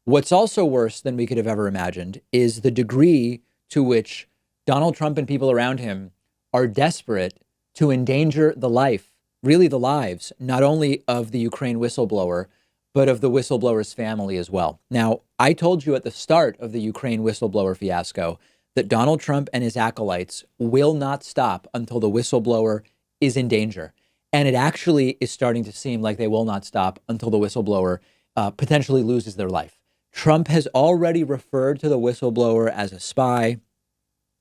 What's also worse than we could have ever imagined is the degree to which Donald Trump and people around him are desperate to endanger the life, really the lives, not only of the Ukraine whistleblower, but of the whistleblower's family as well. Now, I told you at the start of the Ukraine whistleblower fiasco that Donald Trump and his acolytes will not stop until the whistleblower is in danger. And it actually is starting to seem like they will not stop until the whistleblower potentially loses their life. Trump has already referred to the whistleblower as a spy,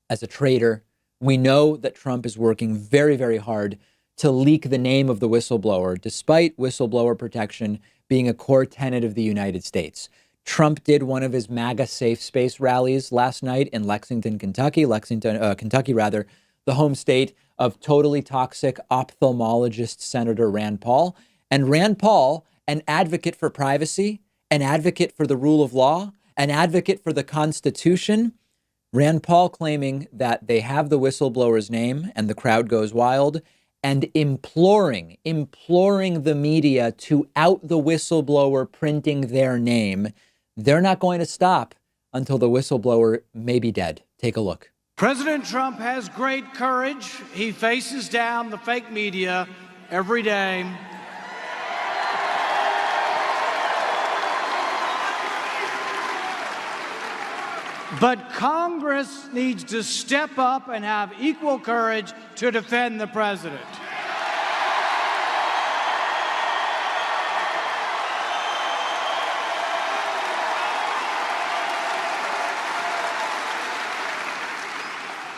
as a traitor. We know that Trump is working very, very hard to leak the name of the whistleblower, despite whistleblower protection being a core tenet of the United States. Trump did one of his MAGA safe space rallies last night in Lexington, Kentucky, the home state of totally toxic ophthalmologist Senator Rand Paul. And Rand Paul, an advocate for privacy, an advocate for the rule of law, an advocate for the Constitution, Rand Paul claiming that they have the whistleblower's name and the crowd goes wild, and imploring the media to out the whistleblower printing their name. They're not going to stop until the whistleblower may be dead. Take a look. President Trump has great courage. He faces down the fake media every day. But Congress needs to step up and have equal courage to defend the president.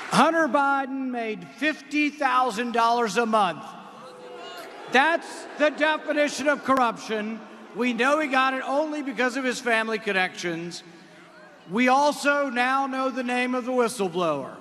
Hunter Biden made $50,000 a month. That's the definition of corruption. We know he got it only because of his family connections. We also now know the name of the whistleblower.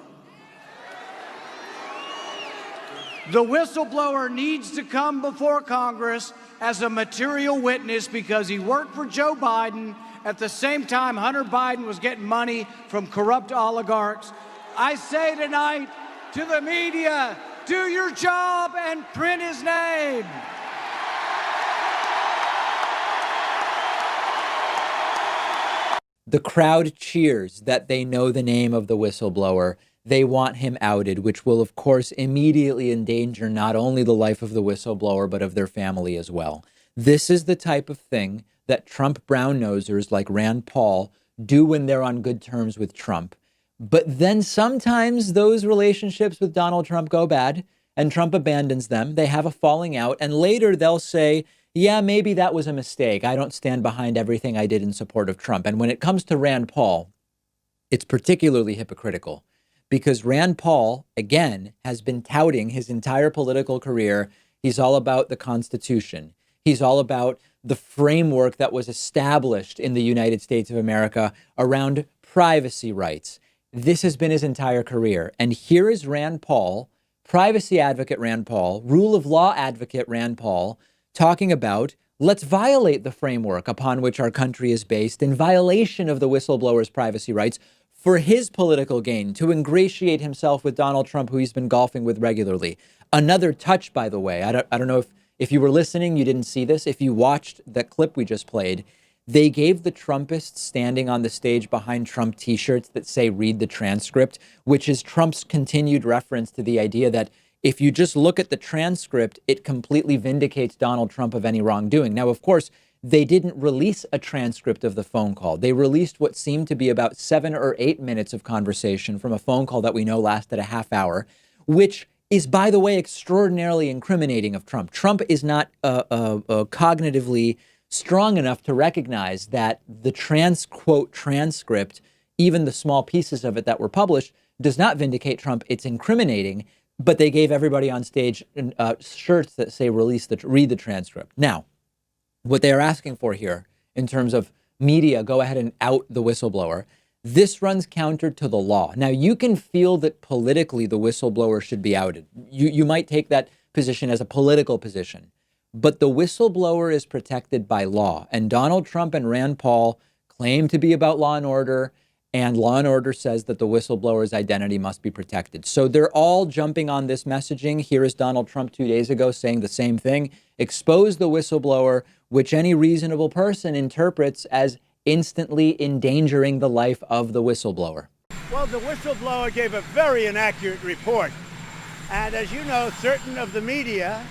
The whistleblower needs to come before Congress as a material witness because he worked for Joe Biden at the same time Hunter Biden was getting money from corrupt oligarchs. I say tonight to the media, do your job and print his name. The crowd cheers that they know the name of the whistleblower. They want him outed, which will, of course, immediately endanger not only the life of the whistleblower, but of their family as well. This is the type of thing that Trump brown-nosers like Rand Paul do when they're on good terms with Trump. But then sometimes those relationships with Donald Trump go bad and Trump abandons them. They have a falling out and later they'll say, yeah, maybe that was a mistake. I don't stand behind everything I did in support of Trump. And when it comes to Rand Paul, it's particularly hypocritical because Rand Paul, again, has been touting his entire political career. He's all about the Constitution. He's all about the framework that was established in the United States of America around privacy rights. This has been his entire career. And here is Rand Paul, privacy advocate Rand Paul, rule of law advocate Rand Paul, talking about let's violate the framework upon which our country is based in violation of the whistleblower's privacy rights for his political gain, to ingratiate himself with Donald Trump, who he's been golfing with regularly. Another touch, by the way, I don't know if you were listening, you didn't see this. If you watched the clip we just played, they gave the Trumpists standing on the stage behind Trump T-shirts that say, read the transcript, which is Trump's continued reference to the idea that if you just look at the transcript, it completely vindicates Donald Trump of any wrongdoing. Now, of course, they didn't release a transcript of the phone call. They released what seemed to be about 7 or 8 minutes of conversation from a phone call that we know lasted a half hour, which is, by the way, extraordinarily incriminating of Trump. Trump is not cognitively strong enough to recognize that the quote transcript, even the small pieces of it that were published, does not vindicate Trump. It's incriminating, but they gave everybody on stage shirts that say read the transcript. Now, what they are asking for here in terms of media, go ahead and out the whistleblower. This runs counter to the law. Now, you can feel that politically the whistleblower should be outed. You might take that position as a political position. But the whistleblower is protected by law. And Donald Trump and Rand Paul claim to be about law and order. And law and order says that the whistleblower's identity must be protected. So they're all jumping on this messaging. Here is Donald Trump 2 days ago saying the same thing. Expose the whistleblower, which any reasonable person interprets as instantly endangering the life of the whistleblower? Well, the whistleblower gave a very inaccurate report. And as you know, certain of the media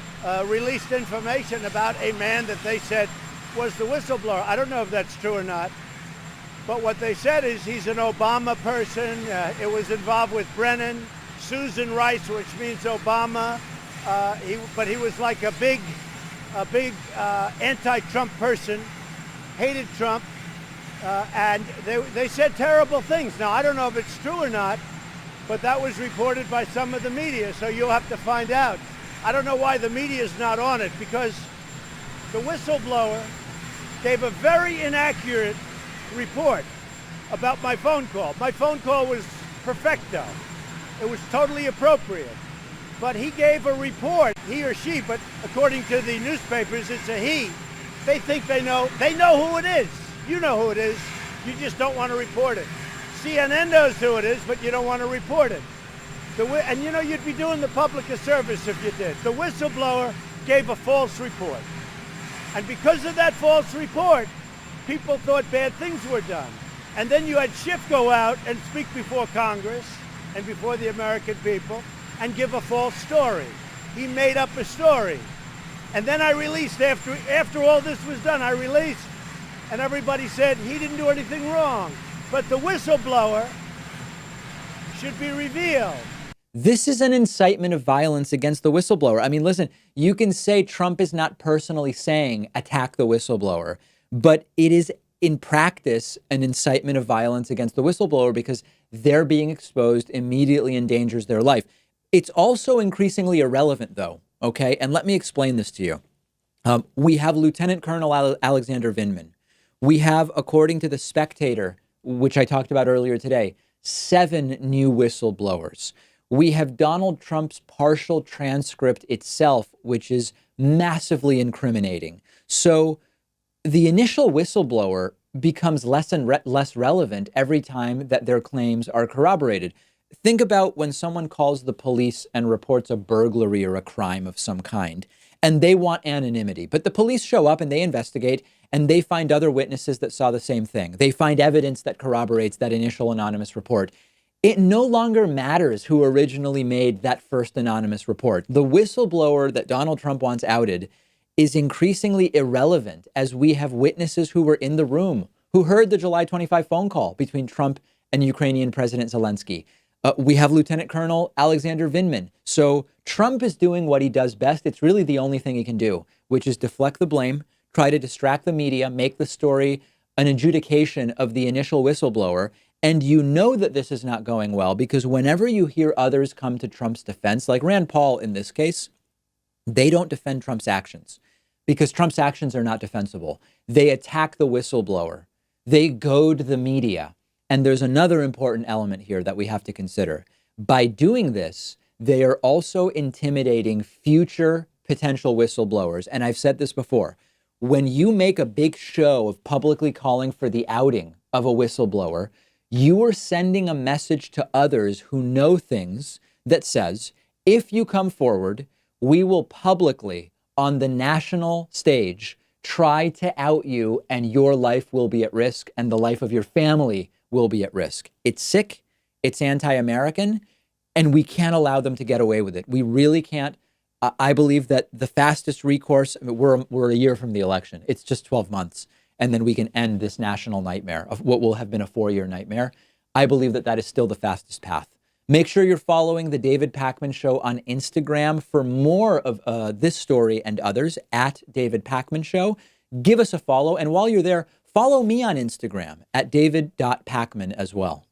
released information about a man that they said was the whistleblower. I don't know if that's true or not. But what they said is he's an Obama person. It was involved with Brennan, Susan Rice, which means Obama. But he was like a big anti-Trump person, hated Trump, and they said terrible things. Now, I don't know if it's true or not, but that was reported by some of the media, so you'll have to find out. I don't know why the media is not on it, because the whistleblower gave a very inaccurate report about my phone call. My phone call was perfecto. It was totally appropriate. But he gave a report, he or she, but according to the newspapers, it's a he. They think they know who it is. You know who it is. You just don't want to report it. CNN knows who it is, but you don't want to report it. And you know, you'd be doing the public a service if you did. The whistleblower gave a false report. And because of that false report, people thought bad things were done. And then you had Schiff go out and speak before Congress and before the American people and give a false story. He made up a story. And then I released, after all this was done, I released, and everybody said he didn't do anything wrong. But the whistleblower should be revealed. This is an incitement of violence against the whistleblower. I mean, listen, you can say Trump is not personally saying attack the whistleblower, but it is in practice an incitement of violence against the whistleblower because they're being exposed immediately endangers their life. It's also increasingly irrelevant, though, okay? And let me explain this to you. We have Lieutenant Colonel Alexander Vindman. We have, according to The Spectator, which I talked about earlier today, 7 new whistleblowers. We have Donald Trump's partial transcript itself, which is massively incriminating. So the initial whistleblower becomes less and less relevant every time that their claims are corroborated. Think about when someone calls the police and reports a burglary or a crime of some kind, and they want anonymity. But the police show up and they investigate, and they find other witnesses that saw the same thing. They find evidence that corroborates that initial anonymous report. It no longer matters who originally made that first anonymous report. The whistleblower that Donald Trump wants outed is increasingly irrelevant as we have witnesses who were in the room, who heard the July 25 phone call between Trump and Ukrainian President Zelensky. We have Lieutenant Colonel Alexander Vindman. So Trump is doing what he does best. It's really the only thing he can do, which is deflect the blame, try to distract the media, make the story an adjudication of the initial whistleblower. And you know that this is not going well because whenever you hear others come to Trump's defense, like Rand Paul in this case, they don't defend Trump's actions because Trump's actions are not defensible. They attack the whistleblower. They goad the media. And there's another important element here that we have to consider. By doing this, they are also intimidating future potential whistleblowers. And I've said this before. When you make a big show of publicly calling for the outing of a whistleblower, you are sending a message to others who know things that says, if you come forward, we will publicly, on the national stage, try to out you and your life will be at risk and the life of your family will be at risk. It's sick, it's anti-American, and we can't allow them to get away with it. We really can't. I believe that the fastest recourse, we're a year from the election. It's just 12 months. And then we can end this national nightmare of what will have been a 4-year nightmare. I believe that that is still the fastest path. Make sure you're following the David Pakman Show on Instagram for more of this story and others at David Pakman Show. Give us a follow. And while you're there, follow me on Instagram at david.pakman as well.